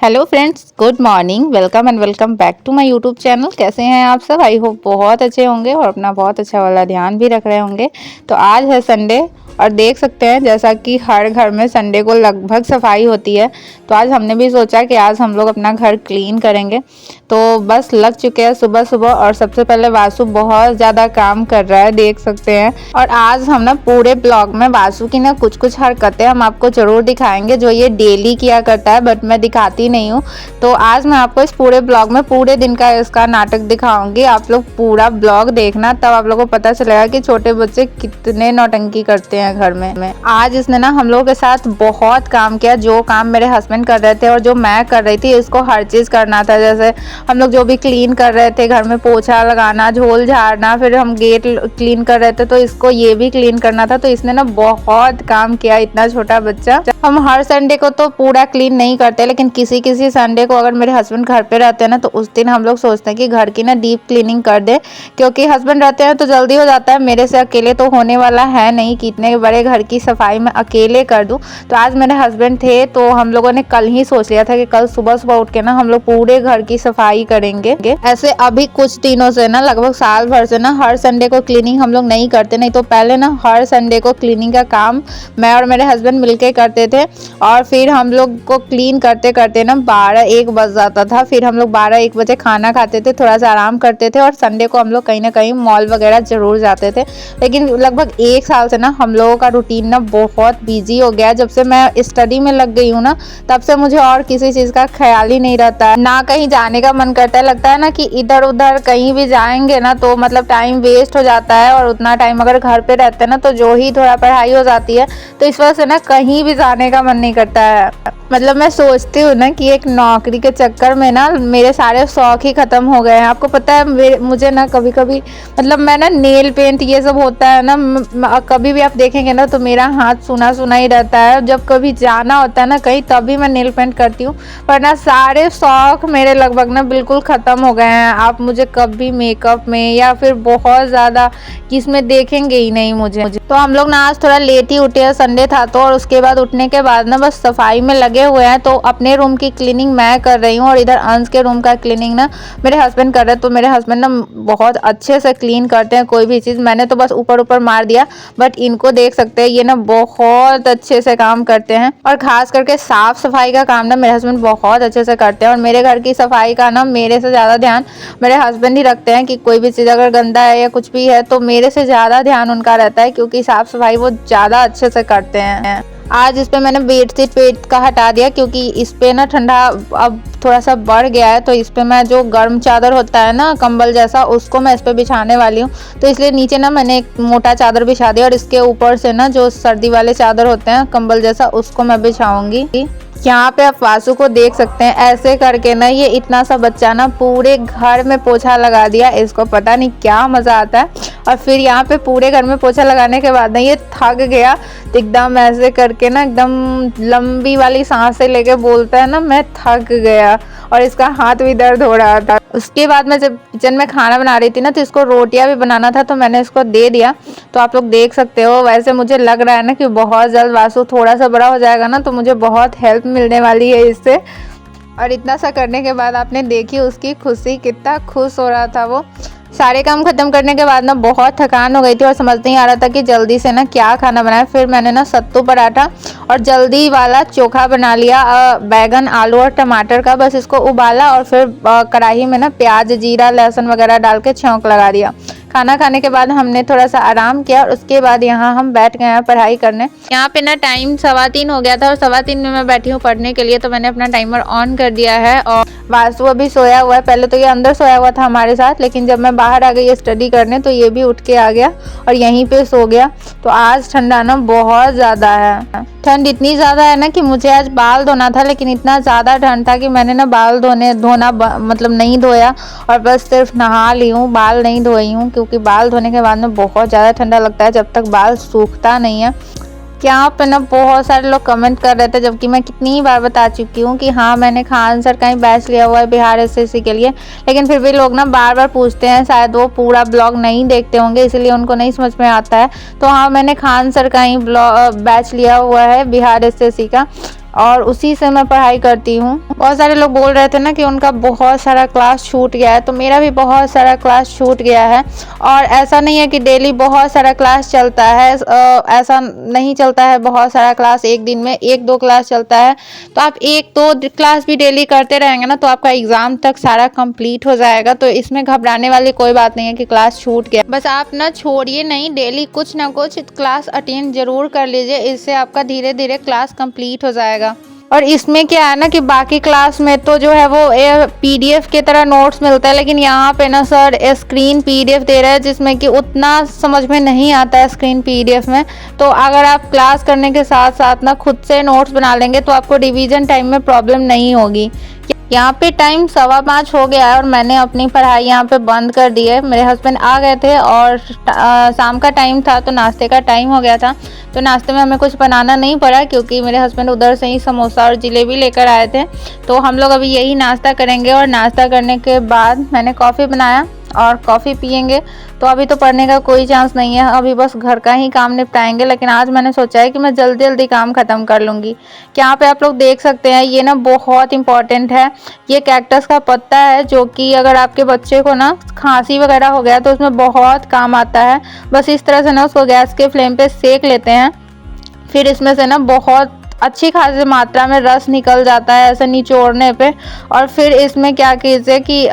Hello friends, good morning. Welcome and welcome back to my YouTube channel. कैसे हैं आप सब? आई होप बहुत अच्छे होंगे और अपना बहुत अच्छा वाला ध्यान भी रख रहे होंगे। तो आज है संडे और देख सकते हैं जैसा कि हर घर में संडे को लगभग सफाई होती है, तो आज हमने भी सोचा कि आज हम लोग अपना घर क्लीन करेंगे। तो बस लग चुके हैं सुबह सुबह और सबसे पहले वासु बहुत ज़्यादा काम कर रहा है, देख सकते हैं। और आज हम ना पूरे ब्लॉग में वासु की ना कुछ कुछ हरकतें हम आपको ज़रूर दिखाएंगे जो ये डेली किया करता है, बट मैं दिखाती नहीं हूँ। तो आज मैं आपको इस पूरे ब्लॉग में पूरे दिन का इसका नाटक दिखाऊंगी। आप लोग पूरा ब्लॉग देखना, तब आप लोगों को पता चलेगा कि छोटे बच्चे कितने नौटंकी करते हैं घर में। आज इसने ना हम लोगों के साथ बहुत काम किया। जो काम मेरे हस्बैंड कर रहे थे और जो मैं कर रही थी, इसको हर चीज़ करना था। जैसे हम लोग जो भी क्लीन कर रहे थे, घर में पोछा लगाना, झोल झाड़ना, फिर हम गेट क्लीन कर रहे थे तो इसको ये भी क्लीन करना था। तो इसने ना बहुत काम किया, इतना छोटा बच्चा। हम हर संडे को तो पूरा क्लीन नहीं करते, लेकिन किसी किसी संडे को अगर मेरे हस्बैंड घर पे रहते हैं ना, तो उस दिन हम लोग सोचते हैं कि घर की ना डीप क्लीनिंग कर दे, क्योंकि हस्बैंड रहते हैं तो जल्दी हो जाता है। मेरे से अकेले तो होने वाला है नहीं कि इतने बड़े घर की सफाई मैं अकेले कर दूं। तो आज मेरे हस्बैंड थे तो हम लोगों ने कल ही सोच लिया था कि कल सुबह सुबह उठ के ना हम लोग पूरे घर की सफाई करेंगे। ऐसे अभी कुछ दिनों से ना, लगभग साल भर से ना, हर संडे को क्लीनिंग हम लोग नहीं करते। नहीं तो पहले ना हर संडे को क्लीनिंग का काम मैं और मेरे हस्बैंड मिलके करते थे, और फिर हम लोग को क्लीन करते करते ना 12-1 बज जाता था। फिर हम लोग 12-1 बजे खाना खाते थे, थोड़ा सा आराम करते थे, और संडे को हम लोग कहीं ना कहीं मॉल वगैरह जरूर जाते थे। लेकिन लगभग 1 साल से ना हम लोगों का रूटीन ना बहुत बिजी हो गया। जब से मैं स्टडी में लग गई हूँ ना, तब से मुझे और किसी चीज़ का ख्याल ही नहीं रहता है, ना कहीं जाने का मन करता है। लगता है ना कि इधर उधर कहीं भी जाएंगे ना तो मतलब टाइम वेस्ट हो जाता है, और उतना टाइम अगर घर पे रहते हैं ना तो जो ही थोड़ा पढ़ाई हो जाती है, तो इस वजह से ना कहीं भी जाने का मन नहीं करता है। मतलब मैं सोचती हूँ ना कि एक नौकरी के चक्कर में ना मेरे सारे शौक ही खत्म हो गए हैं। आपको पता है मुझे ना कभी कभी मतलब मैं ना नेल पेंट ये सब होता है ना, कभी भी आप देखेंगे ना तो मेरा हाथ सूना सूना ही रहता है। जब कभी जाना होता है ना कहीं, तभी मैं नेल पेंट करती हूँ, वरना सारे शौक मेरे लगभग ना बिल्कुल ख़त्म हो गए हैं। आप मुझे कभी मेकअप में या फिर बहुत ज़्यादा किसमें देखेंगे ही नहीं मुझे। तो हम लोग ना आज थोड़ा लेट ही उठे, संडे था तो, और उसके बाद उठने के बाद ना बस सफाई में लगे हुए हैं। तो अपने रूम की क्लीनिंग मैं कर रही हूँ और इधर अंश के रूम का क्लीनिंग ना मेरे हस्बैंड कर रहे हैं। तो मेरे हस्बैंड ना बहुत अच्छे से क्लीन करते हैं कोई भी चीज़। मैंने तो बस ऊपर ऊपर मार दिया, बट इनको देख सकते हैं, ये ना बहुत अच्छे से काम करते हैं। और खास करके साफ सफाई का काम ना मेरे हस्बैंड बहुत अच्छे से करते हैं। और मेरे घर की सफाई का ना मेरे से ज़्यादा ध्यान मेरे हस्बैंड ही रखते हैं, कि कोई भी चीज़ अगर गंदा है या कुछ भी है तो मेरे से ज़्यादा ध्यान उनका रहता है, क्योंकि साफ सफाई वो ज़्यादा अच्छे से करते हैं। आज इस पे मैंने बेडशीट पेट का हटा दिया, क्योंकि इस पे ना ठंडा अब थोड़ा सा बढ़ गया है। तो इस पे मैं जो गर्म चादर होता है ना कंबल जैसा, उसको मैं इस पे बिछाने वाली हूँ। तो इसलिए नीचे ना मैंने एक मोटा चादर बिछा दिया, और इसके ऊपर से ना जो सर्दी वाले चादर होते हैं कंबल जैसा, उसको मैं बिछाऊंगी। यहाँ पे आप वासु को देख सकते हैं, ऐसे करके ना ये इतना सा बच्चा ना पूरे घर में पोछा लगा दिया। इसको पता नहीं क्या मज़ा आता है। और फिर यहाँ पे पूरे घर में पोछा लगाने के बाद ना ये थक गया, तो एकदम ऐसे करके ना एकदम लंबी वाली सांसें लेके बोलता है ना, मैं थक गया। और इसका हाथ भी दर्द हो रहा था। उसके बाद मैं जब किचन में खाना बना रही थी ना, तो इसको रोटियां भी बनाना था, तो मैंने इसको दे दिया। तो आप लोग देख सकते हो। वैसे मुझे लग रहा है ना कि बहुत जल्द वासु थोड़ा सा बड़ा हो जाएगा ना, तो मुझे बहुत हेल्प मिलने वाली है इससे। और इतना सा करने के बाद आपने देखी उसकी खुशी, कितना खुश हो रहा था वो। सारे काम खत्म करने के बाद ना बहुत थकान हो गई थी और समझ नहीं आ रहा था कि जल्दी से ना क्या खाना बनाए। फिर मैंने ना सत्तू पराठा और जल्दी वाला चोखा बना लिया, बैगन आलू और टमाटर का। बस इसको उबाला और फिर कढ़ाई में ना प्याज जीरा लहसुन वगैरह डाल के छौंक लगा दिया। खाना खाने के बाद हमने थोड़ा सा आराम किया, और उसके बाद यहाँ हम बैठ गए हैं पढ़ाई करने। यहाँ पे ना टाइम 3:15 हो गया था, और 3:15 में मैं बैठी हूँ पढ़ने के लिए। तो मैंने अपना टाइमर ऑन कर दिया है, और वासु अभी सोया हुआ है। पहले तो ये अंदर सोया हुआ था हमारे साथ, लेकिन जब मैं बाहर आ गई स्टडी करने तो ये भी उठ के आ गया और यहीं पे सो गया। तो आज ठंडा ना बहुत ज़्यादा है। ठंड इतनी ज़्यादा है ना कि मुझे आज बाल धोना था, लेकिन इतना ज़्यादा ठंड था कि मैंने ना बाल धोना मतलब नहीं धोया, और बस सिर्फ नहा ली हूँ, बाल नहीं धोई हूँ। क्योंकि बाल धोने के बाद में बहुत ज़्यादा ठंडा लगता है जब तक बाल सूखता नहीं है। यहाँ पे ना बहुत सारे लोग कमेंट कर रहे थे, जबकि मैं कितनी ही बार बता चुकी हूँ कि हाँ मैंने खान सर का ही बैच लिया हुआ है बिहार एसएससी के लिए। लेकिन फिर भी लोग ना बार बार पूछते हैं, शायद वो पूरा ब्लॉग नहीं देखते होंगे, इसीलिए उनको नहीं समझ में आता है। तो हाँ, मैंने खान सर का ही बैच लिया हुआ है बिहार एसएससी का। और उसी से मैं पढ़ाई करती हूँ। बहुत सारे लोग बोल रहे थे ना कि उनका बहुत सारा क्लास छूट गया है, तो मेरा भी बहुत सारा क्लास छूट गया है। और ऐसा नहीं है कि डेली बहुत सारा क्लास चलता है, ऐसा नहीं चलता है बहुत सारा क्लास एक दिन में, 1-2 क्लास चलता है। तो आप 1-2 क्लास भी डेली करते रहेंगे ना तो आपका एग्ज़ाम तक सारा कंप्लीट हो जाएगा। तो इसमें घबराने वाली कोई बात नहीं है कि क्लास छूट गया। बस आप ना छोड़िए नहीं, डेली कुछ ना कुछ क्लास अटेंड जरूर कर लीजिए, इससे आपका धीरे धीरे क्लास कंप्लीट हो जाएगा। और इसमें क्या है ना कि बाकी क्लास में तो जो है वो पीडीएफ की तरह नोट्स मिलता है, लेकिन यहाँ पे ना सर स्क्रीन पीडीएफ दे रहे हैं जिसमें कि उतना समझ में नहीं आता है स्क्रीन पीडीएफ में। तो अगर आप क्लास करने के साथ साथ ना खुद से नोट्स बना लेंगे तो आपको रिवीजन टाइम में प्रॉब्लम नहीं होगी। यहाँ पे टाइम 5:15 हो गया है और मैंने अपनी पढ़ाई यहाँ पे बंद कर दी है। मेरे हस्बैंड आ गए थे और शाम का टाइम था तो नाश्ते का टाइम हो गया था। तो नाश्ते में हमें कुछ बनाना नहीं पड़ा क्योंकि मेरे हस्बैंड उधर से ही समोसा और जलेबी लेकर आए थे। तो हम लोग अभी यही नाश्ता करेंगे और नाश्ता करने के बाद मैंने कॉफ़ी बनाया और कॉफ़ी पियेंगे। तो अभी तो पढ़ने का कोई चांस नहीं है, अभी बस घर का ही काम निपटाएंगे। लेकिन आज मैंने सोचा है कि मैं जल्दी जल्दी काम ख़त्म कर लूँगी। यहाँ पे आप लोग देख सकते हैं ये ना बहुत इंपॉर्टेंट है। ये कैक्टस का पत्ता है जो कि अगर आपके बच्चे को ना खांसी वगैरह हो गया तो उसमें बहुत काम आता है। बस इस तरह से ना उसको गैस के फ्लेम पे सेक लेते हैं, फिर इसमें से ना बहुत अच्छी खासी मात्रा में रस निकल जाता है ऐसे निचोड़ने पे। और फिर इसमें क्या कीजिए कि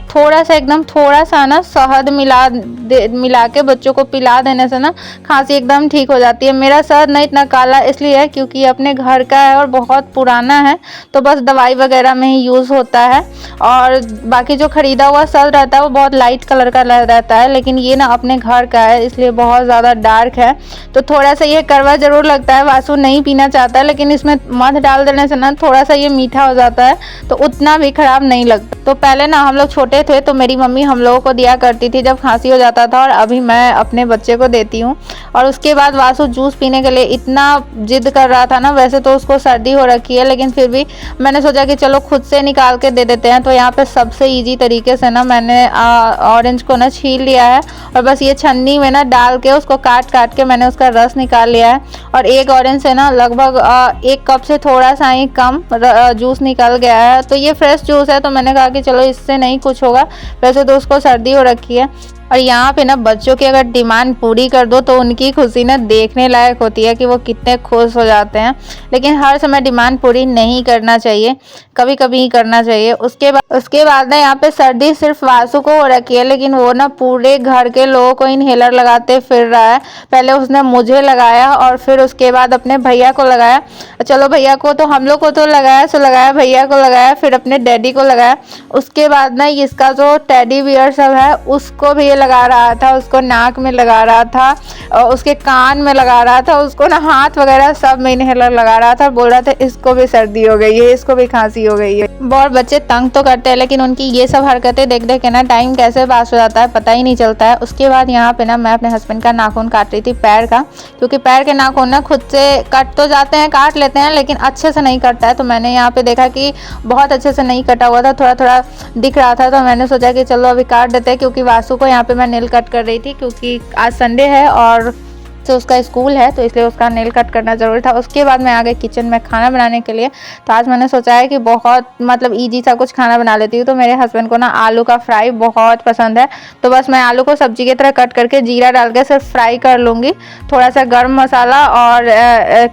थोड़ा सा एकदम थोड़ा सा ना शहद मिला के बच्चों को पिला देने से ना खांसी एकदम ठीक हो जाती है। मेरा शहद नहीं इतना काला इसलिए है क्योंकि अपने घर का है और बहुत पुराना है, तो बस दवाई वगैरह में ही यूज़ होता है। और बाकी जो ख़रीदा हुआ शहद रहता है वो बहुत लाइट कलर का रहता है, लेकिन ये ना अपने घर का है इसलिए बहुत ज़्यादा डार्क है। तो थोड़ा सा ये कड़वा ज़रूर लगता है, वासु नहीं पीना चाहता है, लेकिन इसमें मध डाल देने से ना थोड़ा सा ये मीठा हो जाता है तो उतना भी खराब नहीं लगता। तो पहले ना हम लोग छोटे थे तो मेरी मम्मी हम लोगों को दिया करती थी जब खांसी हो जाता था, और अभी मैं अपने बच्चे को देती हूँ। और उसके बाद वासु जूस पीने के लिए इतना जिद कर रहा था ना, वैसे तो उसको सर्दी हो रखी है लेकिन फिर भी मैंने सोचा कि चलो खुद से निकाल के दे देते हैं। तो यहाँ पे सबसे ईजी तरीके से ना मैंने ऑरेंज को ना छील लिया है और बस ये छन्नी में ना डाल के उसको काट के मैंने उसका रस निकाल लिया है। और एक ऑरेंज से ना लगभग 1 कप से थोड़ा सा ही कम जूस निकल गया है। तो ये फ्रेश जूस है तो मैंने कहा कि चलो इससे नहीं कुछ होगा, वैसे तो उसको सर्दी हो रखी है। और यहाँ पे ना बच्चों की अगर डिमांड पूरी कर दो तो उनकी खुशी ना देखने लायक होती है कि वो कितने खुश हो जाते हैं। लेकिन हर समय डिमांड पूरी नहीं करना चाहिए, कभी कभी ही करना चाहिए। उसके बाद ना यहाँ पे सर्दी सिर्फ वासु को हो रखी है, लेकिन वो ना पूरे घर के लोगों को इनहेलर लगाते फिर रहा है। पहले उसने मुझे लगाया और फिर उसके बाद अपने भैया को लगाया। चलो भैया को तो हम लोग को तो लगाया सो लगाया, भैया को लगाया, फिर अपने डैडी को लगाया। उसके बाद ना इसका जो टेडी बियर सब है उसको भी लगा रहा था, उसको नाक में लगा रहा था, उसके कान में लगा रहा था, उसको ना हाथ वगैरह सब में इनहेलर लगा रहा था। बोल रहा था इसको भी सर्दी हो गई है, इसको भी खांसी हो गई है। बहुत बच्चे तंग तो करते हैं लेकिन उनकी ये सब हरकतें देख देख के ना टाइम कैसे पास हो जाता है पता ही नहीं चलता है। उसके बाद यहाँ पे ना मैं अपने हस्बैंड का नाखून काट रही थी, पैर का, क्योंकि पैर के नाखून ना खुद से कट तो जाते हैं, काट लेते हैं, लेकिन अच्छे से नहीं कटता है। तो मैंने यहाँ पे देखा कि बहुत अच्छे से नहीं कटा हुआ था, थोड़ा थोड़ा दिख रहा था, तो मैंने सोचा कि चलो अभी काट देते हैं। क्योंकि वासु को यहाँ पे मैं नेल कट कर रही थी क्योंकि आज संडे है और तो उसका स्कूल है, तो इसलिए उसका नेल कट करना ज़रूरी था। उसके बाद मैं आ गई किचन में खाना बनाने के लिए। तो आज मैंने सोचा है कि बहुत मतलब इजी सा कुछ खाना बना लेती हूँ। तो मेरे हस्बैंड को ना आलू का फ्राई बहुत पसंद है, तो बस मैं आलू को सब्जी की तरह कट करके जीरा डाल के सिर्फ फ्राई कर लूँगी। थोड़ा सा गर्म मसाला और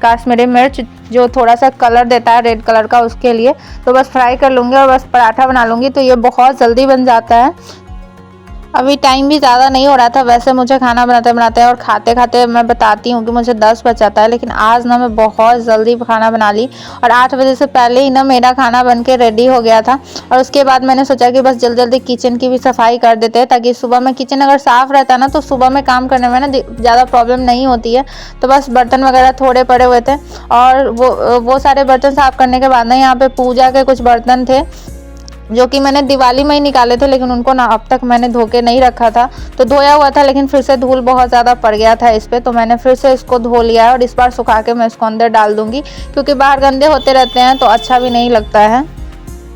कश्मीरी मिर्च जो थोड़ा सा कलर देता है रेड कलर का, उसके लिए तो बस फ्राई कर लूँगी और बस पराठा बना लूँगी। तो ये बहुत जल्दी बन जाता है। अभी टाइम भी ज़्यादा नहीं हो रहा था वैसे मुझे खाना बनाते बनाते, और खाते खाते मैं बताती हूँ कि मुझे 10 बज जाता है। लेकिन आज ना मैं बहुत जल्दी खाना बना ली और 8 बजे से पहले ही ना मेरा खाना बन के रेडी हो गया था। और उसके बाद मैंने सोचा कि बस जल्दी जल्दी किचन की भी सफाई कर देते हैं, ताकि सुबह में किचन अगर साफ़ रहता है ना तो सुबह में काम करने में ना ज़्यादा प्रॉब्लम नहीं होती है। तो बस बर्तन वगैरह थोड़े पड़े हुए थे और वो सारे बर्तन साफ़ करने के बाद ना यहाँ पर पूजा के कुछ बर्तन थे जो कि मैंने दिवाली में ही निकाले थे, लेकिन उनको ना अब तक मैंने धो के नहीं रखा था। तो धोया हुआ था लेकिन फिर से धूल बहुत ज़्यादा पड़ गया था इस पर, तो मैंने फिर से इसको धो लिया है और इस बार सुखा के मैं इसको अंदर डाल दूँगी, क्योंकि बाहर गंदे होते रहते हैं तो अच्छा भी नहीं लगता है।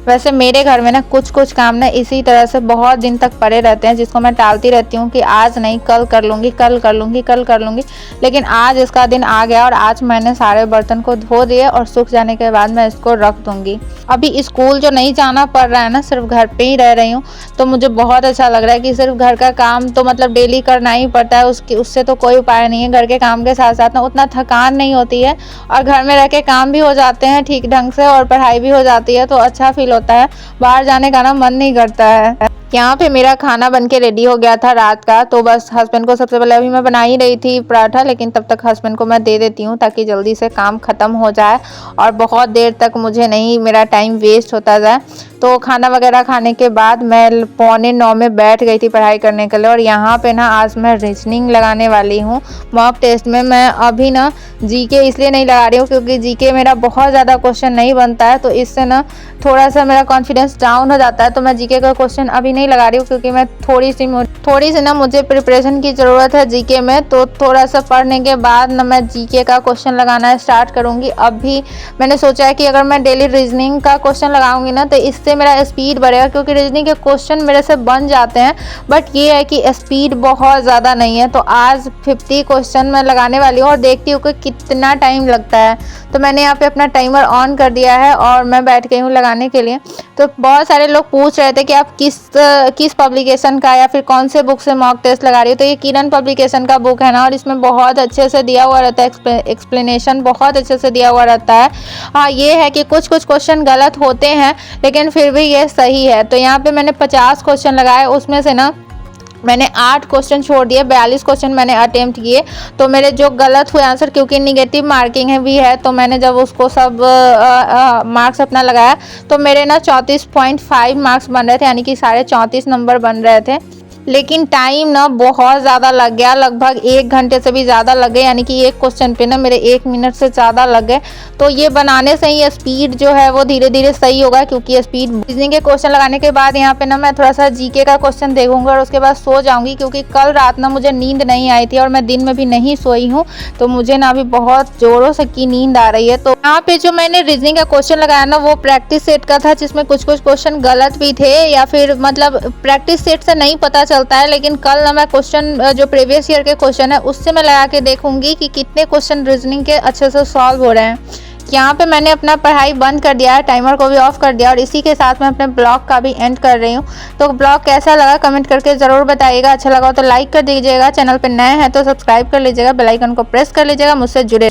वैसे मेरे घर में ना कुछ कुछ काम ना इसी तरह से बहुत दिन तक पड़े रहते हैं, जिसको मैं टालती रहती हूँ कि आज नहीं, कल कर लूँगी, कल कर लूँगी, कल कर लूँगी। लेकिन आज इसका दिन आ गया और आज मैंने सारे बर्तन को धो दिए और सूख जाने के बाद मैं इसको रख दूँगी। अभी स्कूल जो नहीं जाना पड़ रहा है ना, सिर्फ घर पे ही रह रही हूँ, तो मुझे बहुत अच्छा लग रहा है कि सिर्फ घर का काम तो मतलब डेली करना ही पड़ता है, उससे तो कोई उपाय नहीं है। घर के काम के साथ साथ ना उतना थकान नहीं होती है और घर में रह के काम भी हो जाते हैं ठीक ढंग से और पढ़ाई भी हो जाती है, तो अच्छा फील होता है। बाहर जाने का ना मन नहीं करता है। यहाँ पे मेरा खाना बन के रेडी हो गया था रात का, तो बस हस्बैंड को सबसे पहले अभी मैं बना ही रही थी पराठा, लेकिन तब तक हस्बैंड को मैं दे देती हूँ ताकि जल्दी से काम ख़त्म हो जाए और बहुत देर तक मुझे नहीं मेरा टाइम वेस्ट होता जाए। तो खाना वगैरह खाने के बाद मैं 8:45 में बैठ गई थी पढ़ाई करने के लिए। और यहाँ पे ना आज मैं रीजनिंग लगाने वाली हूँ मॉक टेस्ट में। मैं अभी ना जीके इसलिए नहीं लगा रही हूँ क्योंकि जीके मेरा बहुत ज़्यादा क्वेश्चन नहीं बनता है, तो इससे ना थोड़ा सा मेरा कॉन्फिडेंस डाउन हो जाता है। तो मैं जीके का क्वेश्चन अभी नहीं लगा रही हूँ क्योंकि मैं थोड़ी सी ना मुझे प्रिपरेशन की ज़रूरत है जीके में। तो थोड़ा सा पढ़ने के बाद ना मैं जीके का क्वेश्चन लगाना स्टार्ट करूँगी। अभी मैंने सोचा है कि अगर मैं डेली रीजनिंग का क्वेश्चन लगाऊंगी ना तो इससे मेरा स्पीड बढ़ेगा, क्योंकि रीजनिंग के क्वेश्चन मेरे से बन जाते हैं बट ये है कि स्पीड बहुत ज़्यादा नहीं है। तो आज 50 क्वेश्चन मैं लगाने वाली हूँ और देखती हूँ कि कितना टाइम लगता है। तो मैंने यहाँ पे अपना टाइमर ऑन कर दिया है और मैं बैठ गई हूँ लगाने के लिए। तो बहुत सारे लोग पूछ रहे थे कि आप किस पब्लिकेशन का या फिर कौन से बुक से मॉक टेस्ट लगा रही हो। तो ये किरण पब्लिकेशन का बुक है ना, और इसमें बहुत अच्छे से दिया हुआ रहता है, एक्सप्लेनेशन बहुत अच्छे से दिया हुआ रहता है। हाँ, ये है कि कुछ कुछ क्वेश्चन गलत होते हैं लेकिन फिर भी ये सही है। तो यहाँ पे मैंने 50 क्वेश्चन लगाए, उसमें से ना मैंने 8 क्वेश्चन छोड़ दिए, 42 क्वेश्चन मैंने अटेम्प्ट किए। तो मेरे जो गलत हुए आंसर, क्योंकि निगेटिव मार्किंग है भी है, तो मैंने जब उसको सब मार्क्स अपना लगाया तो मेरे ना 34.5 मार्क्स बन रहे थे, यानी कि 34.5 नंबर बन रहे थे। लेकिन टाइम ना बहुत ज़्यादा लग गया, लगभग 1 घंटे से भी ज़्यादा लग गए, यानी कि एक क्वेश्चन पे ना मेरे 1 मिनट से ज़्यादा लग गए। तो ये बनाने से ही स्पीड जो है वो धीरे धीरे सही होगा, क्योंकि स्पीड रीजनिंग के क्वेश्चन लगाने के बाद यहाँ पे ना मैं थोड़ा सा जीके का क्वेश्चन देखूंगा और उसके बाद सो जाऊंगी, क्योंकि कल रात ना मुझे नींद नहीं आई थी और मैं दिन में भी नहीं सोई हूँ, तो मुझे ना अभी बहुत जोरों से की नींद आ रही है। तो यहाँ पे जो मैंने रीजनिंग का क्वेश्चन लगाया ना वो प्रैक्टिस सेट का था, जिसमें कुछ कुछ क्वेश्चन गलत भी थे, या फिर मतलब प्रैक्टिस सेट से नहीं पता चलता है। लेकिन कल ना मैं क्वेश्चन जो प्रीवियस ईयर के क्वेश्चन है उससे मैं लगा के देखूंगी कि कितने क्वेश्चन रीजनिंग के अच्छे से सॉल्व हो रहे हैं। यहाँ पे मैंने अपना पढ़ाई बंद कर दिया है, टाइमर को भी ऑफ कर दिया और इसी के साथ मैं अपने ब्लॉग का भी एंड कर रही हूँ। तो ब्लॉग कैसा लगा कमेंट करके ज़रूर बताइएगा। अच्छा लगा तो लाइक कर दीजिएगा, चैनल पे नए हैं तो सब्सक्राइब कर लीजिएगा, बेल आइकन को प्रेस कर लीजिएगा, मुझसे जुड़े